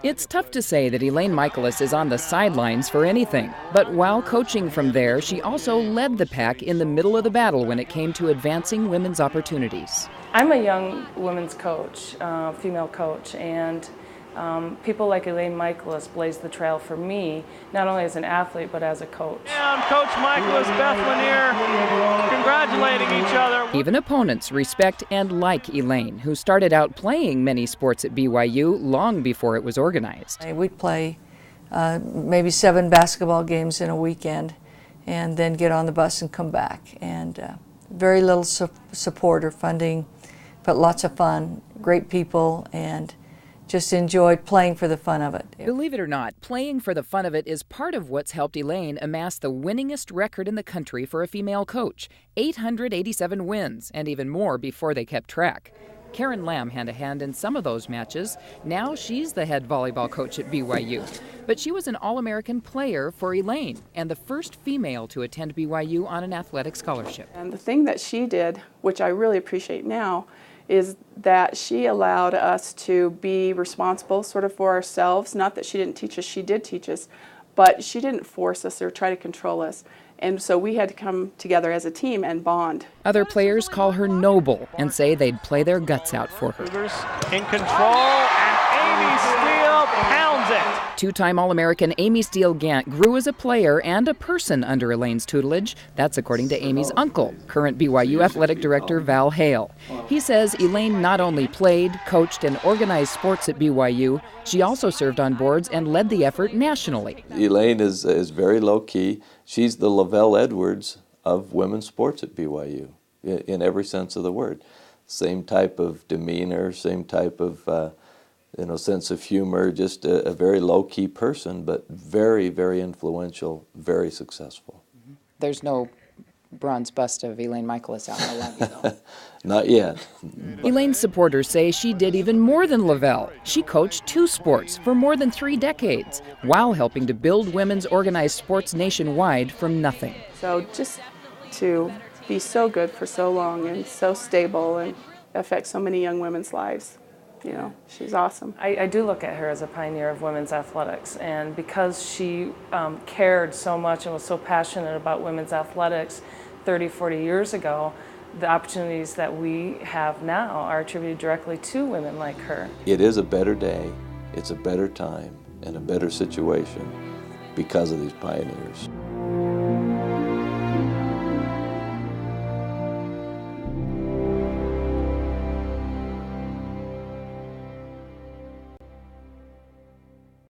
It's tough to say that Elaine Michaelis is on the sidelines for anything, but while coaching from there, she also led the pack in the middle of the battle when it came to advancing women's opportunities. I'm a young women's coach, female coach, and people like Elaine Michaelis blazed the trail for me, not only as an athlete, but as a coach. And Coach Michaelis, Beth Lanier, congratulating each other. Even opponents respect and like Elaine, who started out playing many sports at BYU long before it was organized. We'd play maybe 7 basketball games in a weekend and then get on the bus and come back. And very little support or funding, but lots of fun, great people, and just enjoyed playing for the fun of it. Believe it or not, playing for the fun of it is part of what's helped Elaine amass the winningest record in the country for a female coach. 887 wins, and even more before they kept track. Karen Lamb had a hand in some of those matches. Now she's the head volleyball coach at BYU. But she was an All-American player for Elaine and the first female to attend BYU on an athletic scholarship. And the thing that she did, which I really appreciate now, is that she allowed us to be responsible sort of for ourselves. Not that she didn't teach us, she did teach us, but she didn't force us or try to control us. And so we had to come together as a team and bond. Other players call her noble and say they'd play their guts out for her. In control, and Amy Steele pounds it. Two-time All-American Amy Steele Gant grew as a player and a person under Elaine's tutelage. That's according to Amy's uncle, current BYU athletic director Val Hale. He says Elaine not only played, coached, and organized sports at BYU, she also served on boards and led the effort nationally. Elaine is very low-key. She's the Lavelle Edwards of women's sports at BYU, in every sense of the word. Same type of demeanor, same type of sense of humor, just a very low-key person, but very, very influential, very successful. There's no bronze bust of Elaine Michaelis out in the lobby, though. Not yet. Elaine's supporters say she did even more than Lavelle. She coached 2 sports for more than 3 decades, while helping to build women's organized sports nationwide from nothing. So just to be so good for so long and so stable and affect so many young women's lives, you know, she's awesome. I do look at her as a pioneer of women's athletics, and because she cared so much and was so passionate about women's athletics 30, 40 years ago, the opportunities that we have now are attributed directly to women like her. It is a better day, it's a better time, and a better situation because of these pioneers.